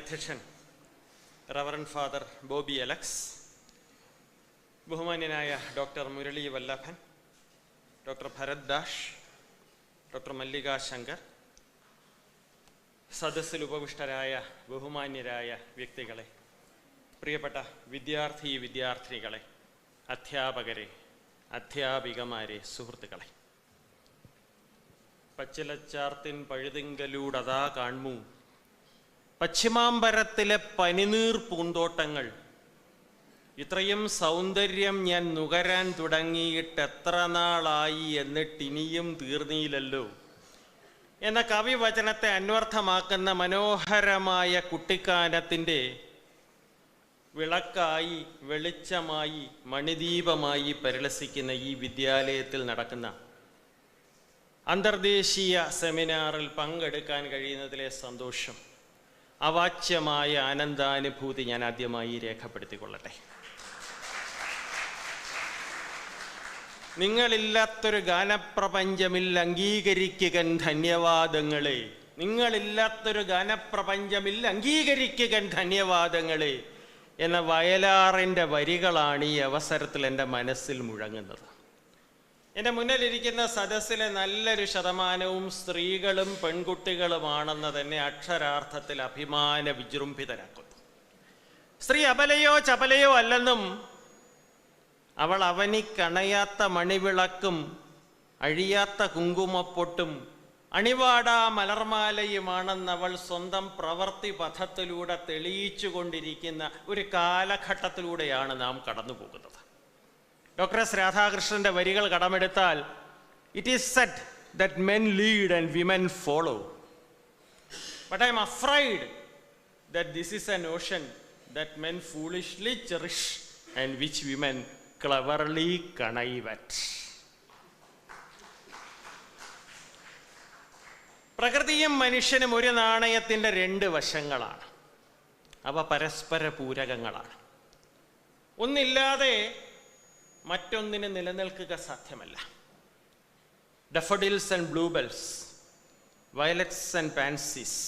അധ്യക്ഷൻ reverend father Bobby Alex, ബഹുമാന്യനായ doctor Murali Vallabhan, doctor Bharat Dash, doctor Mallika Shankar, സദസ്സിൽ ഉപവിഷ്ടരായ ബഹുമാന്യരായ വ്യക്തികളെ, പ്രിയപ്പെട്ട വിദ്യാർത്ഥിനികളെ, അധ്യാപകരെ, അധ്യാപികമാരെ, സുഹൃത്തുക്കളെ, പച്ചിലച്ചാർത്തിൻ പഴുതിങ്കലൂടതാ കാൺമൂ പശ്ചിമാമ്പരത്തിലെ പനിനീർ പൂന്തോട്ടങ്ങൾ. ഇത്രയും സൗന്ദര്യം ഞാൻ നുകരാൻ തുടങ്ങിയിട്ട് എത്ര നാളായി, എന്നിട്ടിനിയും തീർന്നില്ലല്ലോ എന്ന കവിവചനത്തെ അന്വർത്ഥമാക്കുന്ന മനോഹരമായ കുട്ടിക്കാലത്തിൻ്റെ വിളക്കായി, വെളിച്ചമായി, മണിദീപമായി പരിലസിക്കുന്ന ഈ വിദ്യാലയത്തിൽ നടക്കുന്ന അന്തർദേശീയ സെമിനാറിൽ പങ്കെടുക്കാൻ കഴിയുന്നതിലെ സന്തോഷം, അവാച്യമായ ആനന്ദാനുഭൂതി ഞാൻ ആദ്യമായി രേഖപ്പെടുത്തിക്കൊള്ളട്ടെ. നിങ്ങളില്ലാത്തൊരു ഗാനപ്രപഞ്ചമിൽ അംഗീകരിക്കുകൻ ധന്യവാദങ്ങളെ, നിങ്ങളില്ലാത്തൊരു ഗാനപ്രപഞ്ചമിൽ അംഗീകരിക്കുകൻ ധന്യവാദങ്ങളെ എന്ന വയലാറിൻ്റെ വരികളാണ് ഈ അവസരത്തിൽ എൻ്റെ മനസ്സിൽ മുഴങ്ങുന്നത്. എൻ്റെ മുന്നിലിരിക്കുന്ന സദസ്സിലെ നല്ലൊരു ശതമാനവും സ്ത്രീകളും പെൺകുട്ടികളുമാണെന്ന് തന്നെ അക്ഷരാർത്ഥത്തിൽ അഭിമാന വിജൃംഭിതരാക്കുന്നു. സ്ത്രീ അബലയോ ചപലയോ അല്ലെന്നും അവൾ അവനിക്കണയാത്ത മണിവിളക്കും അഴിയാത്ത കുങ്കുമപ്പൊട്ടും അണിവാടാ മലർമാലയുമാണെന്നവൾ സ്വന്തം പ്രവൃത്തി പഥത്തിലൂടെ തെളിയിച്ചു കൊണ്ടിരിക്കുന്ന ഒരു കാലഘട്ടത്തിലൂടെയാണ് നാം കടന്നു പോകുന്നത്. ഡോക്ടർ എസ് രാധാകൃഷ്ണന്റെ വരികൾ കടമെടുത്താൽ, it is said that men lead and women follow, but I'm afraid that this is a notion that men foolishly cherish and which women cleverly connive at. പ്രകൃതിയും മനുഷ്യനും ഒരു നാണയത്തിൻ്റെ രണ്ട് വശങ്ങളാണ്. അവ പരസ്പര പൂരകങ്ങളാണ്. ഒന്നില്ലാതെ മറ്റൊന്നിന് നിലനിൽക്കുക സാധ്യമല്ല. Daffodils and bluebells, violets and pansies,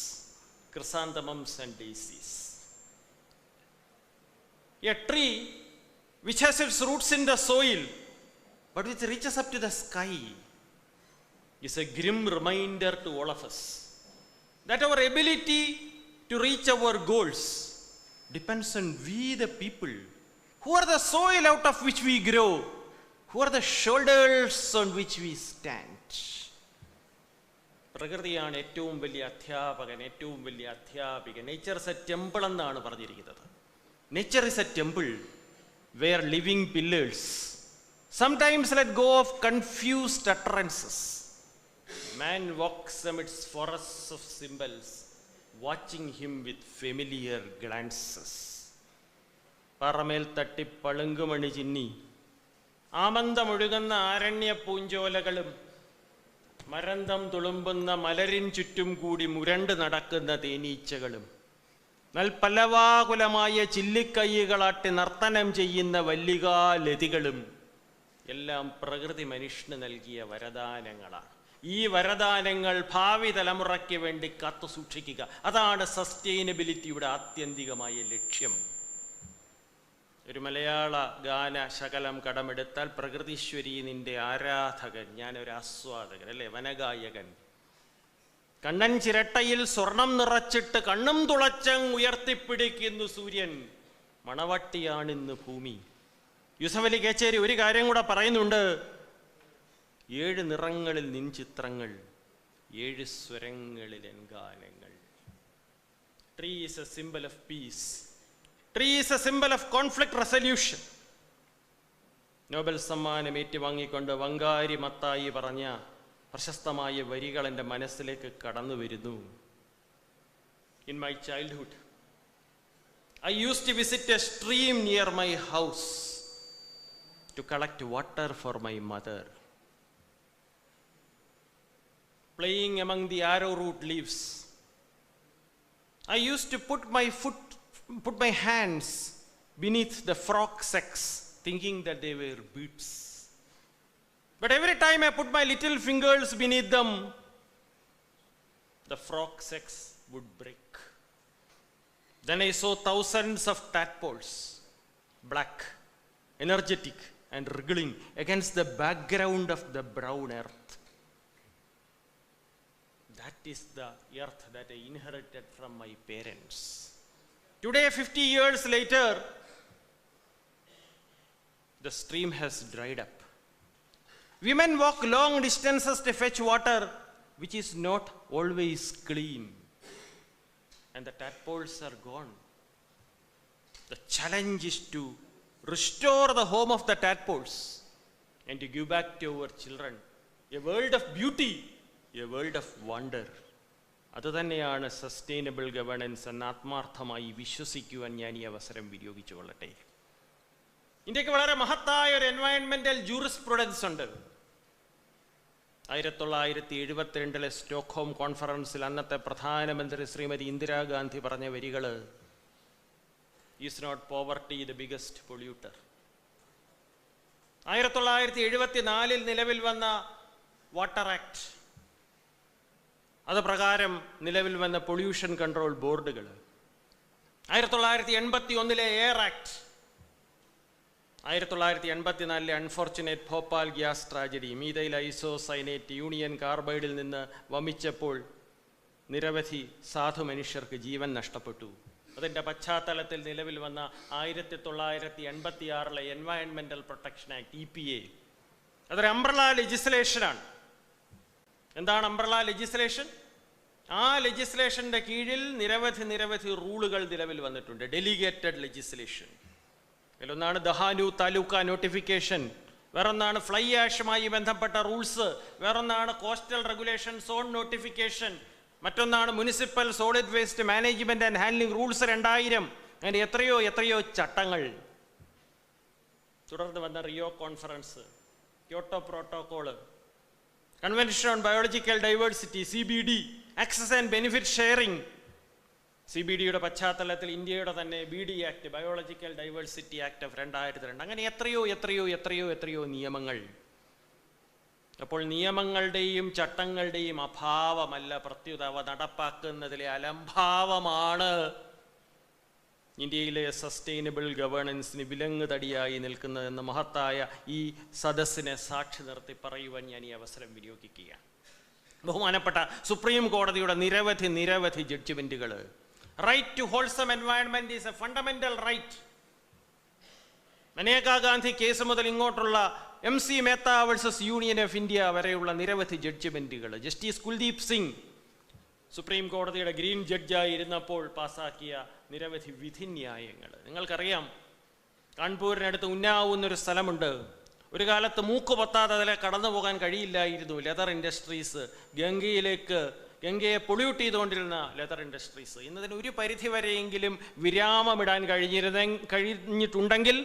chrysanthemums and daisies. A tree which has its roots in the soil but which reaches up to the sky is a grim reminder to all of us that our ability to reach our goals depends on we the people who are the soil out of which we grow, who are the shoulders on which we stand. പ്രകൃതിയാണ് ഏറ്റവും വലിയ അധ്യാപകൻ, ഏറ്റവും വലിയ അധ്യാപികൻ. Nature is A temple എന്നാണ് പറഞ്ഞിരിക്കുന്നത്. Nature is A temple where living pillars sometimes let go of confused utterances. Man walks amidst forests of symbols, watching him with familiar glances. പറമേൽ തട്ടി പളുങ്കുമണി ചിന്നി ആമന്തമൊഴുകുന്ന ആരണ്യ പൂഞ്ചോലകളും മരന്തം തുളുമ്പുന്ന മലരിൻ ചുറ്റും കൂടി മുരണ്ട് നടക്കുന്ന തേനീച്ചകളും നൽപല്ലവാകുലമായ ചില്ലിക്കൈകളാട്ടി നർത്തനം ചെയ്യുന്ന വല്ലികാലതികളും എല്ലാം പ്രകൃതി മനുഷ്യന് നൽകിയ വരദാനങ്ങളാണ്. ഈ വരദാനങ്ങൾ ഭാവി തലമുറയ്ക്ക് വേണ്ടി കാത്തു സൂക്ഷിക്കുക, അതാണ് സസ്റ്റൈനബിലിറ്റിയുടെ ആത്യന്തികമായ ലക്ഷ്യം. ഒരു മലയാള ഗാന ശകലം കടമെടുത്താൽ, പ്രകൃതീശ്വരി നിന്റെ ആരാധകൻ, ഞാനൊരു ആസ്വാദകൻ, അല്ലേ, വനഗായകൻ. കണ്ണൻ ചിരട്ടയിൽ സ്വർണം നിറച്ചിട്ട് കണ്ണും തുളച്ചങ് ഉയർത്തിപ്പിടിക്കുന്നു സൂര്യൻ, മണവട്ടിയാണിന്ന് ഭൂമി. യൂസഫ് അലി കേച്ചേരി ഒരു കാര്യം കൂടെ പറയുന്നുണ്ട്, 7 നിറങ്ങളിൽ നിൻ ചിത്രങ്ങൾ, 7 സ്വരങ്ങളിൽ എൻ ഗാനങ്ങൾ. Tree is a symbol of peace. Tree is a symbol of conflict resolution. Nobel സമ്മാനം ഏറ്റുവാങ്ങിക്കൊണ്ട് വങ്കാരി മത്തായി പറഞ്ഞ പ്രശസ്തമായ വരികൾ എൻ്റെ മനസ്സിലേക്ക് കടന്നു വരുന്നു. In my childhood, I used to visit a stream near my house to collect water for my mother. Playing among the arrowroot leaves, I used to put my hands beneath the frog sacks, thinking that they were beads. But every time I put my little fingers beneath them, the frog sacks would break. Then I saw thousands of tadpoles, black, energetic and wriggling against the background of the brown earth. That is the earth that I inherited from my parents. Today, 50 years later, the stream has dried up. Women walk long distances to fetch water, which is not always clean. And the tadpoles are gone. The challenge is to restore the home of the tadpoles and to give back to our children a world of beauty, a world of wonder. അതുതന്നെയാണ് sustainable governance എന്ന് ആത്മാർത്ഥമായി വിശ്വസിക്കുവാൻ ഞാൻ ഈ അവസരം വിനിയോഗിച്ചു കൊള്ളട്ടെ. ഇന്ത്യക്ക് വളരെ മഹത്തായ ഒരു എൻവയൺമെന്റൽ ജൂറിസ്പ്രുഡൻസ് ഉണ്ട്. 1972 സ്റ്റോക്ക്ഹോം കോൺഫറൻസിൽ അന്നത്തെ പ്രധാനമന്ത്രി ശ്രീമതി ഇന്ദിരാഗാന്ധി പറഞ്ഞ വരികൾ, is not poverty the biggest polluter. 1974 നിലവിൽ വന്ന വാട്ടർ ആക്ട്, അത് പ്രകാരം നിലവിൽ വന്ന പൊല്യൂഷൻ കൺട്രോൾ ബോർഡുകൾ, 1981 air act, 1984 unfortunate Bhopal gas tragedy, methyl isocyanate Union കാർബൈഡിൽ നിന്ന് വമിച്ചപ്പോൾ നിരവധി സാധു മനുഷ്യർക്ക് ജീവൻ നഷ്ടപ്പെട്ടു. അതിൻ്റെ പശ്ചാത്തലത്തിൽ നിലവിൽ വന്ന 1986 എൻവയൺമെന്റൽ പ്രൊട്ടക്ഷൻ ആക്ട്, EPA, അതൊരു അംബ്രല ലെജിസ്ലേഷനാണ്. എന്താണ് അംബ്രല ലെജിസ്ലേഷൻ? ആ ലെജിസ്ലേഷൻ്റെ കീഴിൽ നിരവധി റൂളുകൾ നിലവിൽ വന്നിട്ടുണ്ട്. ഡെലിഗേറ്റഡ് ലെജിസ്ലേഷൻ, അതിലൊന്നാണ് ദഹാനു താലൂക്ക നോട്ടിഫിക്കേഷൻ, വേറൊന്നാണ് ഫ്ലൈ ആഷുമായി ബന്ധപ്പെട്ട റൂൾസ്, വേറൊന്നാണ് കോസ്റ്റൽ റെഗുലേഷൻ സോൺ നോട്ടിഫിക്കേഷൻ, മറ്റൊന്നാണ് municipal solid waste management and handling rules 2000. അങ്ങനെ എത്രയോ ചട്ടങ്ങൾ. തുടർന്ന് വന്ന Rio conference, Kyoto protocol, convention on biological diversity, CBD, access and benefit sharing. CBDയുടെ പശ്ചാത്തലത്തിൽ ഇന്ത്യയുടെ തന്നെ BD act, biological diversity act of 2002. അങ്ങനെ എത്രയോ നിയമങ്ങൾ. അപ്പോൾ നിയമങ്ങളുടെയും ചട്ടങ്ങളുടെയും അഭാവമല്ല, പ്രത്യുത അവ നടപ്പാക്കുന്നതിലെ അലംഭാവമാണ് ഇന്ത്യയിലെ സസ്റ്റൈനബിൾ ഗവേണൻസിന് വിലങ്ങുതടിയായി നിൽക്കുന്നതെന്ന് മഹത്തായ ഈ സദസ്സിനെ സാക്ഷി നിർത്തി പറയുവാൻ ഞാൻ ഈ അവസരം വിനിയോഗിക്കുകയാണ്. ബഹുമാനപ്പെട്ട സുപ്രീം കോടതിയുടെ നിരവധി ജഡ്ജ്മെന്റുകൾ, right to wholesome environment is a fundamental right. Maneka Gandhi case മുതൽ ഇങ്ങോട്ടുള്ള MC Mehta versus Union of India വരെയുള്ള നിരവധി ജഡ്ജ്മെന്റുകൾ, ജസ്റ്റിസ് കുൽദീപ് സിംഗ് സുപ്രീം കോടതിയുടെ ഗ്രീൻ ജഡ്ജായി ഇരുന്നപ്പോൾ പാസാക്കിയ നിരവധി വിധിന്യായങ്ങൾ. നിങ്ങൾക്കറിയാം, കാൺപൂരിനടുത്ത് ഉന്നാവ് എന്നൊരു സ്ഥലമുണ്ട്. ഒരു കാലത്ത് മൂക്ക് പൊത്താതെ അതിലെ കടന്നു പോകാൻ കഴിയില്ലായിരുന്നു. ലെതർ ഇൻഡസ്ട്രീസ്, ഗംഗയെ പൊള്യൂട്ട് ചെയ്തുകൊണ്ടിരുന്ന ലെതർ ഇൻഡസ്ട്രീസ്. ഇന്നതിന് ഒരു പരിധി വരെയെങ്കിലും വിരാമമിടാൻ കഴിഞ്ഞിട്ടുണ്ടെങ്കിൽ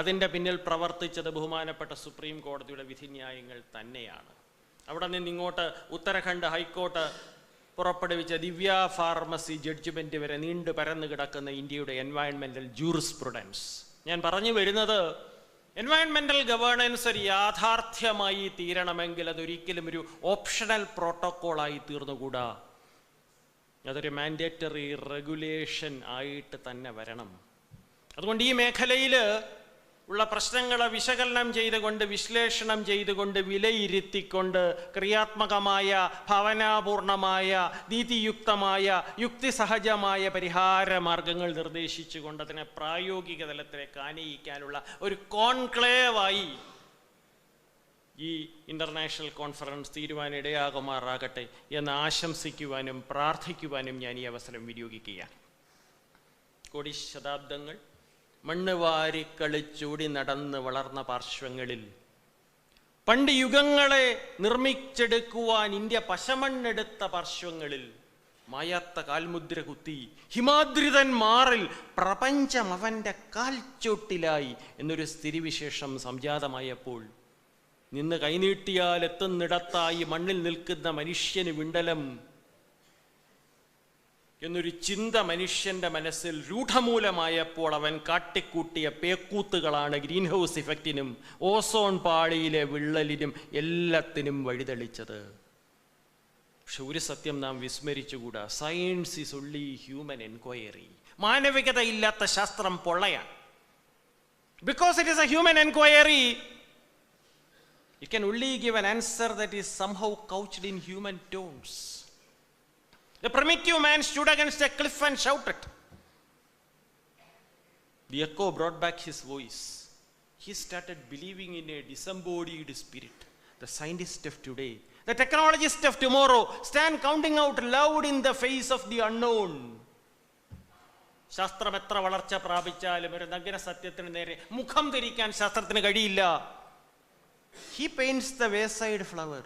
അതിൻ്റെ പിന്നിൽ പ്രവർത്തിച്ചത് ബഹുമാനപ്പെട്ട സുപ്രീം കോടതിയുടെ വിധിന്യായങ്ങൾ തന്നെയാണ്. അവിടെ നിന്ന് ഇങ്ങോട്ട് ഉത്തരാഖണ്ഡ് ഹൈക്കോർട്ട് പുറപ്പെടുവിച്ച ദിവ്യ ഫാർമസി ജഡ്ജ്മെന്റ് വരെ നീണ്ടു പരന്നു കിടക്കുന്ന ഇന്ത്യയുടെ എൻവയൺമെന്റൽ ജൂറിസ്പ്രുഡൻസ്. ഞാൻ പറഞ്ഞു വരുന്നത്, എൻവയൺമെന്റൽ ഗവേണൻസ് ഒരു യാഥാർത്ഥ്യമായി തീരണമെങ്കിൽ അതൊരിക്കലും ഒരു ഓപ്ഷണൽ പ്രോട്ടോക്കോളായി തീർന്നുകൂടാ. അതൊരു മാൻഡേറ്ററി റെഗുലേഷൻ ആയിട്ട് തന്നെ വരണം. അതുകൊണ്ട് ഈ മേഖലയിൽ ഉള്ള പ്രശ്നങ്ങളെ വിശകലനം ചെയ്തുകൊണ്ട്, വിശ്ലേഷണം ചെയ്തുകൊണ്ട്, വിലയിരുത്തിക്കൊണ്ട് ക്രിയാത്മകമായ, ഭാവനാപൂർണമായ, നീതിയുക്തമായ, യുക്തിസഹജമായ പരിഹാര മാർഗങ്ങൾ നിർദ്ദേശിച്ചുകൊണ്ട് അതിനെ പ്രായോഗിക തലത്തിലേക്ക് ആനയിക്കാനുള്ള ഒരു കോൺക്ലേവായി ഈ ഇന്റർനാഷണൽ കോൺഫറൻസ് തീരുവാനിടയാകുമാറാകട്ടെ എന്ന് ആശംസിക്കുവാനും പ്രാർത്ഥിക്കുവാനും ഞാൻ ഈ അവസരം വിനിയോഗിക്കുകയാണ്. കോടി ശതാബ്ദങ്ങൾ മണ്ണ് വാരി കളിച്ചൂടി നടന്ന് വളർന്ന പാർശ്വങ്ങളിൽ പണ്ട് യുഗങ്ങളെ നിർമ്മിച്ചെടുക്കുവാൻ ഇന്ത്യ പശമണ്ണെടുത്ത പാർശ്വങ്ങളിൽ മായാത്ത കാൽമുദ്ര കുത്തി ഹിമാദ്രിതൻ മാറിൽ പ്രപഞ്ചം അവൻ്റെ കാൽച്ചോട്ടിലായി എന്നൊരു സ്ഥിതിവിശേഷം സംജാതമായപ്പോൾ നിന്ന് കൈനീട്ടിയാൽ എത്തുന്നിടത്തായി മണ്ണിൽ നിൽക്കുന്ന മനുഷ്യന് വിണ്ടലം എന്നൊരു ചിന്ത മനുഷ്യന്റെ മനസ്സിൽ രൂഢമൂലമായപ്പോൾ അവൻ കാട്ടിക്കൂട്ടിയ പേക്കൂത്തുകളാണ് ഗ്രീൻ ഹൗസ് ഇഫക്റ്റിനും ഓസോൺ പാളിയിലെ വിള്ളലിനും എല്ലാത്തിനും വഴിതെളിച്ചത്. പക്ഷെ ഒരു സത്യം നാം വിസ്മരിച്ചുകൂടാ, science is only human enquiry. മാനവികതയില്ലാത്ത ശാസ്ത്രം പൊള്ളയാണ്. Because it is a human inquiry, it can only give an answer that is somehow couched in human tones. The primitive man stood against a cliff and shouted. The echo brought back his voice. He started believing in a disembodied spirit. The scientist of today, the technologist of tomorrow stand counting out loud in the face of the unknown. ശാസ്ത്രം എത്ര വളർച്ച പ്രാപിച്ചാലും ഒരു നഗ്ന സത്യത്തിന് നേരെ മുഖം തിരിക്കാൻ ശാസ്ത്രത്തിന് കഴിയില്ല. He paints the wayside flower.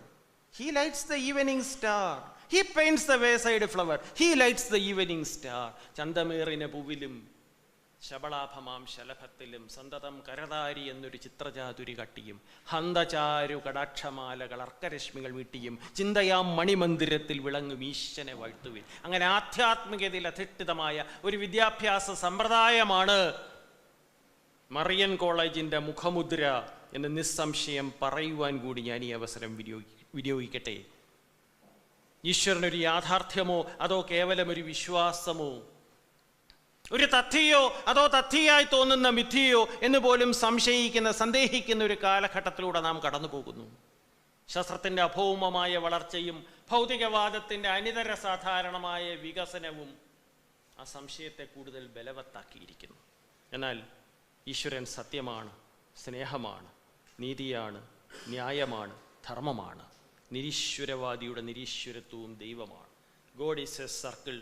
He lights the evening star. He paints the wayside flower. He lights the evening star. ചന്തമേറിന പൂവിലും ശബളാഭമാം ശലഭത്തിലും സന്തതം കരതാരി എന്നൊരു ചിത്രചാതുരി കട്ടിയും ഹന്തചാരു കടാക്ഷമാലകൾ അർക്കരശ്മികൾ വീട്ടിയും ചിന്തയാം മണിമന്ദിരത്തിൽ വിളങ്ങും ഈശ്വനെ വാഴ്ത്തുവിൻ. അങ്ങനെ ആധ്യാത്മികതയിൽ അധിഷ്ഠിതമായ ഒരു വിദ്യാഭ്യാസ സമ്പ്രദായമാണ് മറിയൻ കോളേജിൻ്റെ മുഖമുദ്ര എന്ന് നിസ്സംശയം പറയുവാൻ കൂടി ഞാൻ ഈ അവസരം വിനിയോഗിക്കട്ടെ. ഈശ്വരനൊരു യാഥാർത്ഥ്യമോ അതോ കേവലം ഒരു വിശ്വാസമോ, ഒരു തഥ്യയോ അതോ തഥ്യയായി തോന്നുന്ന മിഥ്യയോ എന്ന് പോലും സന്ദേഹിക്കുന്ന ഒരു കാലഘട്ടത്തിലൂടെ നാം കടന്നു പോകുന്നു. ശാസ്ത്രത്തിൻ്റെ അഭൗമമായ വളർച്ചയും ഭൗതികവാദത്തിൻ്റെ അനിതര സാധാരണമായ വികസനവും ആ സംശയത്തെ കൂടുതൽ ബലവത്താക്കിയിരിക്കുന്നു. എന്നാൽ ഈശ്വരൻ സത്യമാണ്, സ്നേഹമാണ്, നീതിയാണ്, ന്യായമാണ്, ധർമ്മമാണ്. നിരീശ്വരവാദിയുടെ നിരീശ്വരത്വവും ദൈവമാണ്. God is A circle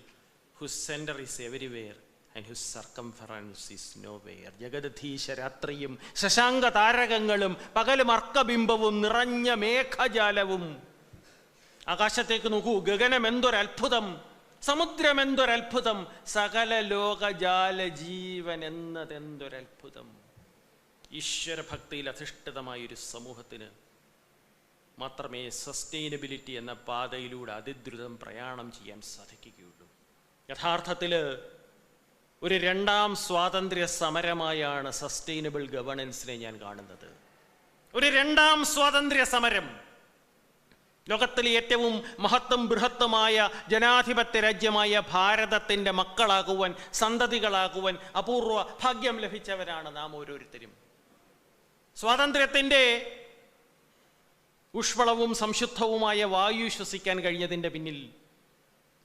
whose center is everywhere and whose circumference is nowhere. ജഗദധീശ രാത്രിയും ശശാങ്ക താരകങ്ങളും പകലും അർക്കബിംബവും നിറഞ്ഞ മേഘജാലവും. ആകാശത്തേക്ക് നോക്കൂ, ഗഗനം എന്തൊരത്ഭുതം, സമുദ്രം എന്തൊരത്ഭുതം, സകല ലോകജാല ജീവൻ എന്നതെന്തൊരത്ഭുതം. ഈശ്വരഭക്തിയിൽ അധിഷ്ഠിതമായൊരു സമൂഹത്തിന് മാത്രമേ സസ്റ്റൈനബിലിറ്റി എന്ന പാതയിലൂടെ അതിദ്രുതം പ്രയാണം ചെയ്യാൻ സാധിക്കുകയുള്ളൂ. യഥാർത്ഥത്തിൽ ഒരു രണ്ടാം സ്വാതന്ത്ര്യ സമരമായാണ് സസ്റ്റൈനബിൾ ഗവേണൻസിനെ ഞാൻ കാണുന്നത്. ഒരു രണ്ടാം സ്വാതന്ത്ര്യ സമരം. ലോകത്തിലെ ഏറ്റവും മഹത്വം ബൃഹത്വമായ ജനാധിപത്യ രാജ്യമായ ഭാരതത്തിൻ്റെ മക്കളാകുവാൻ, സന്തതികളാകുവാൻ അപൂർവ ഭാഗ്യം ലഭിച്ചവരാണ് നാം ഓരോരുത്തരും. സ്വാതന്ത്ര്യത്തിൻ്റെ ഊഷ്മളവും സംശുദ്ധവുമായ വായു ശ്വസിക്കാൻ കഴിഞ്ഞതിൻ്റെ പിന്നിൽ,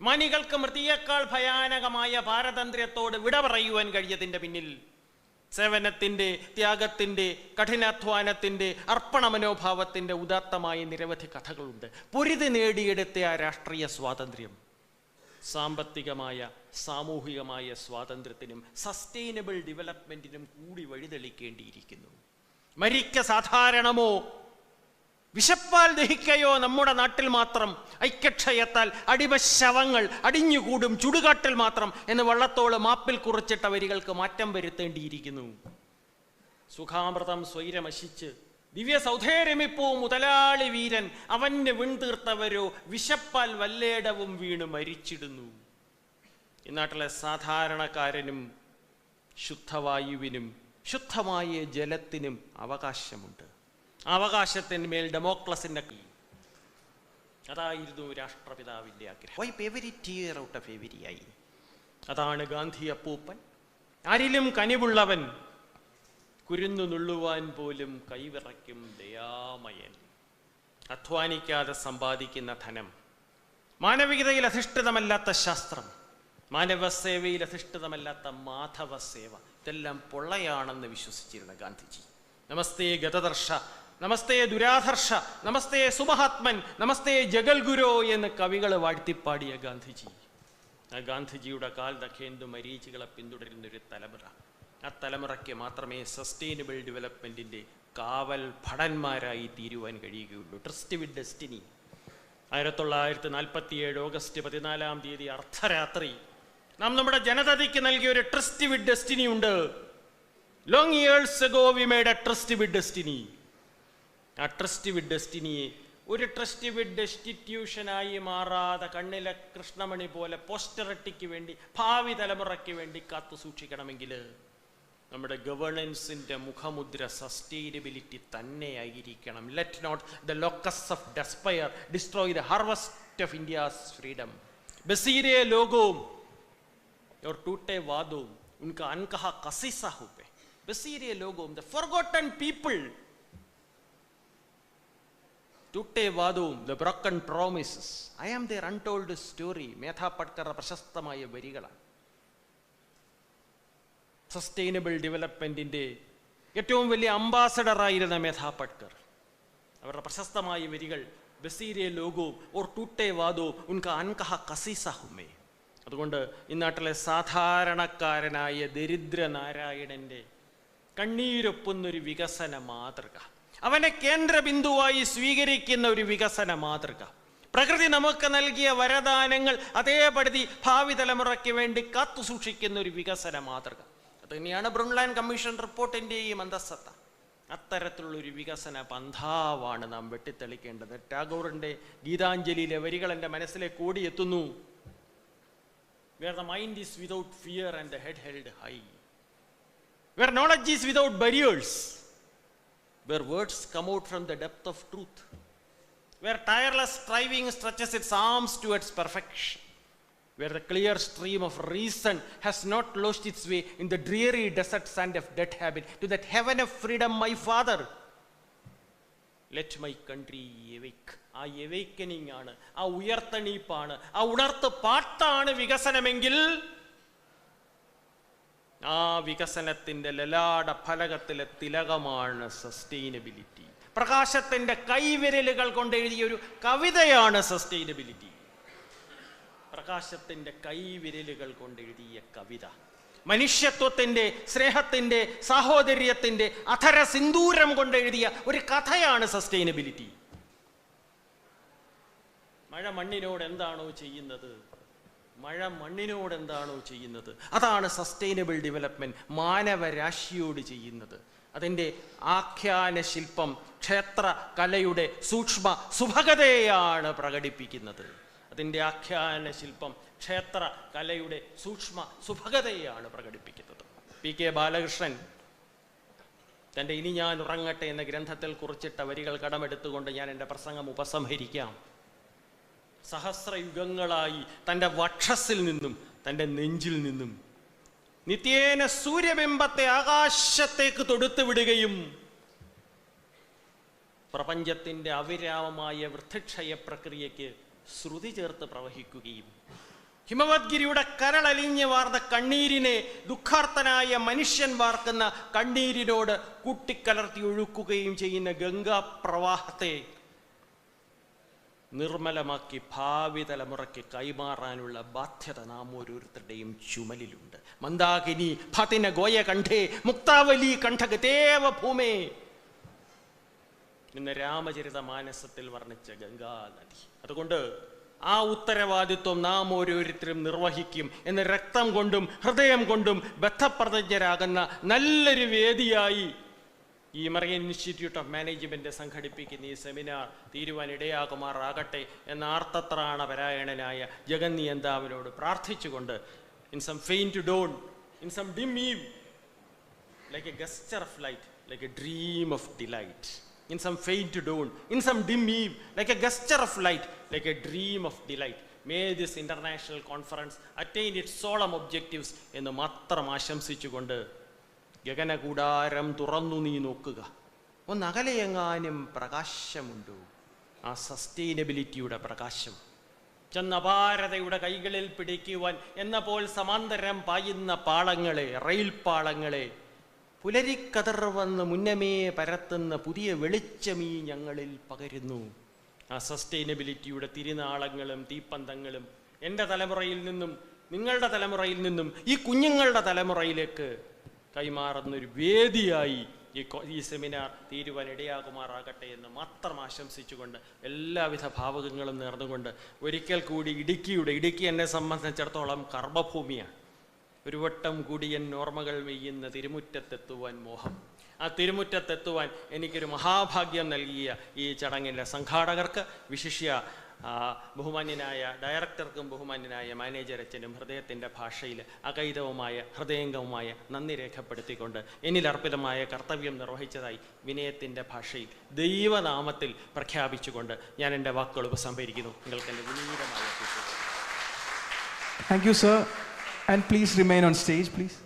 മാനികൾക്ക് മൃതിയേക്കാൾ ഭയാനകമായ പാരതന്ത്ര്യത്തോട് വിട പറയുവാൻ കഴിഞ്ഞതിൻ്റെ പിന്നിൽ സേവനത്തിൻ്റെ, ത്യാഗത്തിൻ്റെ, കഠിനാധ്വാനത്തിൻ്റെ, അർപ്പണ മനോഭാവത്തിൻ്റെ ഉദാത്തമായ നിരവധി കഥകളുണ്ട്. പൊരുതി നേടിയെടുത്ത ആ രാഷ്ട്രീയ സ്വാതന്ത്ര്യം സാമ്പത്തികമായ, സാമൂഹികമായ സ്വാതന്ത്ര്യത്തിനും സസ്റ്റൈനബിൾ ഡെവലപ്മെൻറ്റിനും കൂടി വഴിതെളിക്കേണ്ടിയിരിക്കുന്നു. മരിക്ക സാധാരണമോ വിശപ്പാൽ ദഹിക്കയോ നമ്മുടെ നാട്ടിൽ മാത്രം, ഐക്യക്ഷയത്താൽ അടിമശവങ്ങൾ അടിഞ്ഞുകൂടും ചുടുകാട്ടിൽ മാത്രം എന്ന് വള്ളത്തോള് മാപ്പിൽ കുറിച്ചിട്ട വരികൾക്ക് മാറ്റം വരുത്തേണ്ടിയിരിക്കുന്നു. സുഖാമൃതം സ്വൈരമശിച്ച് ദിവ്യ സൗധേരമിപ്പൂ മുതലാളി വീരൻ അവന് വിൺതീർത്തവരോ വിശപ്പാൽ വല്ലേടവും വീണ് മരിച്ചിടുന്നു. ഇന്നാട്ടിലെ സാധാരണക്കാരനും ശുദ്ധവായുവിനും ശുദ്ധമായ ജലത്തിനും അവകാശമുണ്ട്. അവകാശത്തിന്മേൽ ഡെമോക്രസിന്റെ അതായിരുന്നു രാഷ്ട്രപിതാവിൻ്റെ ആഗ്രഹം. Wipe every tear out of every I. അതാണ് ഗാന്ധി അപ്പൂപ്പൻ. ആരിലും കനിവുള്ളവൻ, കുരുന്നു നുള്ളുവാൻ പോലും കൈവിറയ്ക്കും ദയാമയൻ. അധ്വാനിക്കാതെ സമ്പാദിക്കുന്ന ധനം, മാനവികതയിൽ അധിഷ്ഠിതമല്ലാത്ത ശാസ്ത്രം, മാനവസേവയിൽ അധിഷ്ഠിതമല്ലാത്ത മാധവസേവ, ഇതെല്ലാം പൊള്ളയാണെന്ന് വിശ്വസിച്ചിരുന്ന ഗാന്ധിജി. നമസ്തേ ഗതദർശ, നമസ്തേ ദുരാധർഷ, നമസ്തേ സുമഹാത്മൻ, നമസ്തേ ജഗൽഗുരോ എന്ന് കവികൾ വാഴ്ത്തിപ്പാടിയ ഗാന്ധിജി. ആ ഗാന്ധിജിയുടെ കാൽ ദഖേന്ദു മരീചികളെ പിന്തുടരുന്നൊരു തലമുറ. ആ തലമുറയ്ക്ക് മാത്രമേ സസ്റ്റൈനബിൾ ഡെവലപ്മെൻറ്റിൻ്റെ കാവൽ ഭടന്മാരായി തീരുവാൻ കഴിയുകയുള്ളൂ. ട്രസ്റ്റ് വിത്ത് ഡെസ്റ്റിനി. 1947 ഓഗസ്റ്റ് 14 അർദ്ധരാത്രി നാം നമ്മുടെ ജനതയ്ക്ക് നൽകിയ ഒരു ട്രസ്റ്റ് വിത്ത് ഡെസ്റ്റിനി ഉണ്ട്. Long years ago we made a trust with destiny. ആ ട്രസ്റ്റ് വിത്ത് ഡെസ്റ്റിനിയെ ഒരു ട്രസ്റ്റ് വിത്ത് ഡെസ്റ്റിറ്റ്യൂഷനായി മാറാതെ കണ്ണിലെ കൃഷ്ണമണി പോലെ പോസ്റ്ററിറ്റിക്ക് വേണ്ടി, ഭാവി തലമുറയ്ക്ക് വേണ്ടി കാത്തു സൂക്ഷിക്കണമെങ്കിൽ നമ്മുടെ ഗവേണൻസിൻ്റെ മുഖമുദ്ര സസ്റ്റൈനബിലിറ്റി തന്നെയായിരിക്കണം. Let not the locusts of despair destroy the harvest of India's freedom. ബസീരെ ലോകവും और टूटे वादों उनका अनकहा कसीसा हुए बसीरे लोगों the forgotten people टूटे वादों the broken promises I am their untold story മേധാ പട്കർ പ്രശസ്തമായ വരികളാണ്. സസ്റ്റൈനബിൾ ഡെവലപ്മെന്റിന്റെ ഏറ്റവും വലിയ അംബാസഡറായിരുന്ന മേധാ പട്കർ അവരുടെ പ്രശസ്തമായ വരികൾ ബസീരെ ലോഗോ ഓർ ടൂട്ടെ വാദോ ഉൻക അൻകഹ കസീസ ഹുമേ. അതുകൊണ്ട് ഇന്നാട്ടിലെ സാധാരണക്കാരനായ ദരിദ്ര നാരായണന്റെ കണ്ണീരൊപ്പുന്നൊരു വികസന മാതൃക, അവനെ കേന്ദ്രബിന്ദുവായി സ്വീകരിക്കുന്ന ഒരു വികസന മാതൃക, പ്രകൃതി നമുക്ക് നൽകിയ വരദാനങ്ങൾ അതേപടി ഭാവി തലമുറയ്ക്ക് വേണ്ടി കാത്തു സൂക്ഷിക്കുന്ന ഒരു വികസന മാതൃക, അത് തന്നെയാണ് ബ്രുൺലാൻഡ് കമ്മീഷൻ റിപ്പോർട്ടിൻ്റെയും അന്തസ്സത്ത. അത്തരത്തിലുള്ളൊരു വികസന പന്ഥാവാണ് നാം വെട്ടിത്തെളിക്കേണ്ടത്. ടാഗോറിൻ്റെ ഗീതാഞ്ജലിയിലെ വരികൾ എൻ്റെ മനസ്സിലേക്ക് ഓടിയെത്തുന്നു. Where the mind is without fear and the head held high, where knowledge is without barriers, where words come out from the depth of truth, where tireless striving stretches its arms towards perfection, where the clear stream of reason has not lost its way in the dreary desert sand of dead habit, to that heaven of freedom, my father, let my country awake. ആ awakening ആണ്, ആ ഉയർത്തെണീപ്പാണ്, ആ ഉണർത്ത് പാട്ടാണ് വികസനമെങ്കിൽ ആ വികസനത്തിന്റെ ലലാട ഫലകത്തിലെ തിലകമാണ് sustainability. പ്രകാശത്തിന്റെ കൈവിരലുകൾ കൊണ്ട് എഴുതിയ ഒരു കവിതയാണ് സസ്റ്റൈനബിലിറ്റി. പ്രകാശത്തിന്റെ കൈവിരലുകൾ കൊണ്ട് എഴുതിയ കവിത, മനുഷ്യത്വത്തിന്റെ, സ്നേഹത്തിന്റെ, സാഹോദര്യത്തിന്റെ അധര സിന്ദൂരം കൊണ്ട് എഴുതിയ ഒരു കഥയാണ് സസ്റ്റൈനബിലിറ്റി. മഴ മണ്ണിനോട് എന്താണോ ചെയ്യുന്നത്, മഴ മണ്ണിനോട് എന്താണോ ചെയ്യുന്നത്, അതാണ് സസ്റ്റൈനബിൾ ഡെവലപ്മെന്റ് മാനവരാശിയോട് ചെയ്യുന്നത്. അതിൻ്റെ ആഖ്യാന ശില്പം ക്ഷേത്ര കലയുടെ സൂക്ഷ്മ സുഭഗതയാണ് പ്രകടിപ്പിക്കുന്നത്. അതിൻ്റെ ആഖ്യാന ശില്പം ക്ഷേത്ര കലയുടെ സൂക്ഷ്മ സുഭഗതയാണ് പ്രകടിപ്പിക്കുന്നത്. പി കെ ബാലകൃഷ്ണൻ തൻ്റെ ഇനി ഞാൻ ഉറങ്ങട്ടെ എന്ന ഗ്രന്ഥത്തിൽ കുറിച്ചിട്ട വരികൾ കടമെടുത്തുകൊണ്ട് ഞാൻ എൻ്റെ പ്രസംഗം ഉപസംഹരിക്കാം. സഹസ്രയുഗങ്ങളായി തൻ്റെ വക്ഷസ്സിൽ നിന്നും തൻ്റെ നെഞ്ചിൽ നിന്നും നിത്യേന സൂര്യബിംബത്തെ ആകാശത്തേക്ക് തൊടുത്തു വിടുകയും പ്രപഞ്ചത്തിൻ്റെ അവിരാമമായ വൃദ്ധക്ഷയ പ്രക്രിയയ്ക്ക് ശ്രുതി ചേർത്ത് പ്രവഹിക്കുകയും ഹിമവദ്ഗിരിയുടെ കരളലിഞ്ഞ് വാർന്ന കണ്ണീരിനെ ദുഃഖാർത്തനായ മനുഷ്യൻ വാർക്കുന്ന കണ്ണീരിനോട് കൂട്ടിക്കലർത്തി ഒഴുക്കുകയും ചെയ്യുന്ന ഗംഗാപ്രവാഹത്തെ നിർമ്മലമാക്കി ഭാവി തലമുറയ്ക്ക് കൈമാറാനുള്ള ബാധ്യത നാം ഓരോരുത്തരുടെയും ചുമലിലുണ്ട്. മന്ദാകിനി ഫതിന ഗോയ കണ്ഠേ മുക്താവലി കണ്ഠഗതേവ ഭൂമേ ഇന്ന് രാമചരിത മാനസത്തിൽ വർണ്ണിച്ച ഗംഗാ നദി. അതുകൊണ്ട് ആ ഉത്തരവാദിത്വം നാം ഓരോരുത്തരും നിർവഹിക്കും എന്ന് രക്തം കൊണ്ടും ഹൃദയം കൊണ്ടും ബദ്ധപ്രതിജ്ഞരാകുന്ന നല്ലൊരു വേദിയായി ഈ മറൈൻ ഇൻസ്റ്റിറ്റ്യൂട്ട് ഓഫ് മാനേജ്മെന്റ് സംഘടിപ്പിക്കുന്ന ഈ സെമിനാർ തീരുവാൻ ഇടയാകുമാറാകട്ടെ എന്ന ആർത്തത്രാണപരായണനായ ജഗന്നിയന്താവിനോട് പ്രാർത്ഥിച്ചുകൊണ്ട് in some faint dawn, in some dim eve, like a glister of light, like a dream of delight. In some faint dawn, in some dim eve, like a gesture of light, like a dream of delight. May this international conference attain its solemn objectives എന്ന് മാത്രം ആശംസിച്ചുകൊണ്ട് ഗഗനകൂടാരം തുറന്നു നീ നോക്കുക, ഒന്നകലെയെങ്ങാനും പ്രകാശമുണ്ടോ? ആ സസ്റ്റൈനബിലിറ്റിയുടെ പ്രകാശം ചെന്നപാരതയുടെ കൈകളിൽ പിടിക്കുവാൻ എന്ന പോൽ സമാന്തരം പായുന്ന പാളങ്ങളെ, റെയിൽ പാളങ്ങളെ പുലരിക്കതർ വന്ന് മുന്നമേ പരത്തുന്ന പുതിയ വെളിച്ചമീ ഞങ്ങളിൽ പകരുന്നു. ആ സസ്റ്റൈനബിലിറ്റിയുടെ തിരുനാളങ്ങളും തീപ്പന്തങ്ങളും എൻ്റെ തലമുറയിൽ നിന്നും നിങ്ങളുടെ തലമുറയിൽ നിന്നും ഈ കുഞ്ഞുങ്ങളുടെ തലമുറയിലേക്ക് കൈമാറുന്നൊരു വേദിയായി ഈ സെമിനാർ തീരുവാൻ ഇടയാകുമാറാകട്ടെ എന്ന് മാത്രം ആശംസിച്ചുകൊണ്ട് എല്ലാവിധ ഭാവുകങ്ങളും നേർന്നുകൊണ്ട് ഒരിക്കൽ കൂടി ഇടുക്കി എന്നെ സംബന്ധിച്ചിടത്തോളം കർമ്മഭൂമിയാണ്. ഒരു വട്ടം കൂടി എൻ ഓർമ്മകൾ മെയ്യുന്ന തിരുമുറ്റത്തെത്തുവാൻ മോഹം. ആ തിരുമുറ്റത്തെത്തുവാൻ എനിക്കൊരു മഹാഭാഗ്യം നൽകിയ ഈ ചടങ്ങിൻ്റെ സംഘാടകർക്ക്, വിശിഷ്യ ബഹുമാന്യനായ ഡയറക്ടർക്കും ബഹുമാന്യനായ മാനേജർ അച്ഛനും ഹൃദയത്തിൻ്റെ ഭാഷയിൽ അകൈതവുമായ ഹൃദയംഗവുമായ നന്ദി രേഖപ്പെടുത്തിക്കൊണ്ട് എന്നിലർപ്പിതമായ കർത്തവ്യം നിർവഹിച്ചതായി വിനയത്തിൻ്റെ ഭാഷയിൽ ദൈവനാമത്തിൽ പ്രഖ്യാപിച്ചുകൊണ്ട് ഞാൻ എൻ്റെ വാക്കുകൾ ഉപസംഹരിക്കുന്നു. നിങ്ങൾക്ക് എൻ്റെ വിനീതമായ thank you sir. And please remain on stage, please.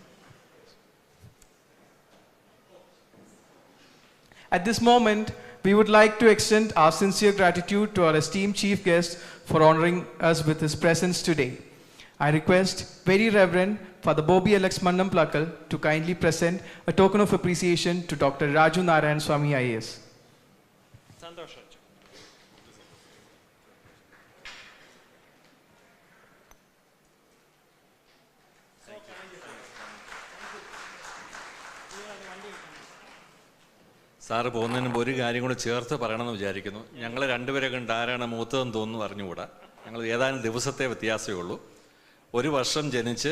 At this moment, we would like to extend our sincere gratitude to our esteemed chief guest for honoring us with his presence today. I request Very Reverend Father Bobby Alex Mannampalakal to kindly present a token of appreciation to Dr. Raju Narayan Swami IAS. സന്തോഷം. Sir പോകുന്നതിന് മുമ്പ് ഒരു കാര്യം കൂടെ ചേർത്ത് പറയണമെന്ന് വിചാരിക്കുന്നു. ഞങ്ങൾ രണ്ടുപേരെ കണ്ട് ആരാണ് മൂത്തതെന്ന് തോന്നുന്നു അറിഞ്ഞുകൂടാ. ഞങ്ങൾ ഏതാനും ദിവസത്തെ വ്യത്യാസമേ ഉള്ളൂ. ഒരു വർഷം ജനിച്ച്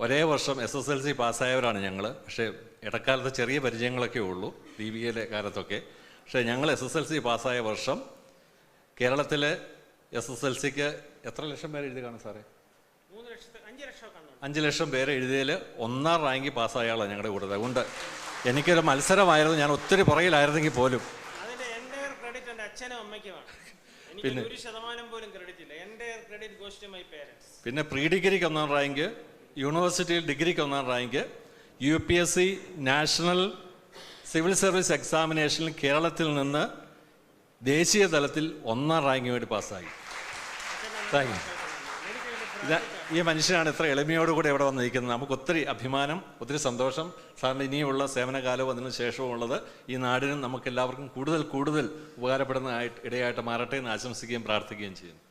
ഒരേ വർഷം SSLC പാസ്സായവരാണ് ഞങ്ങൾ. പക്ഷേ ഇടക്കാലത്ത് ചെറിയ പരിചയങ്ങളൊക്കെ ഉള്ളൂ, ദീപികയിലെ കാലത്തൊക്കെ. പക്ഷേ ഞങ്ങൾ SSLC പാസ്സായ വർഷം കേരളത്തിലെ SSLCക്ക് എത്ര ലക്ഷം പേര് എഴുതി കാണും സാറേ? 5 ലക്ഷം പേര് എഴുതിയതിൽ 1ാം റാങ്കിൽ പാസ്സായ ആളാണ് ഞങ്ങളുടെ കൂടെ. അതുകൊണ്ട് എനിക്കൊരു മത്സരമായിരുന്നു. ഞാൻ ഒത്തിരി പുറകിലായിരുന്നെങ്കിൽ പോലും പിന്നെ പ്രീ ഡിഗ്രിക്ക് 1ാം റാങ്ക്, യൂണിവേഴ്സിറ്റിയിൽ ഡിഗ്രിക്ക് 1ാം rank, UPSC national civil service എക്സാമിനേഷനിൽ കേരളത്തിൽ നിന്ന് ദേശീയ തലത്തിൽ 1ാം റാങ്ക് വേണ്ടി പാസ്സായി. Thank you. ഈ മനുഷ്യനാണ് ഇത്ര എളിമയോടുകൂടി ഇവിടെ വന്നിരിക്കുന്നത്. നമുക്ക് ഒത്തിരി അഭിമാനം, ഒത്തിരി സന്തോഷം. സാറിന് ഇനിയുള്ള സേവനകാലവും അതിനു ശേഷവും ഉള്ളത് ഈ നാടിനും നമുക്കെല്ലാവർക്കും കൂടുതൽ കൂടുതൽ ഉപകാരപ്പെടുന്ന ഇടയായിട്ട് മാറട്ടെ എന്ന് ആശംസിക്കുകയും പ്രാർത്ഥിക്കുകയും ചെയ്യുന്നു.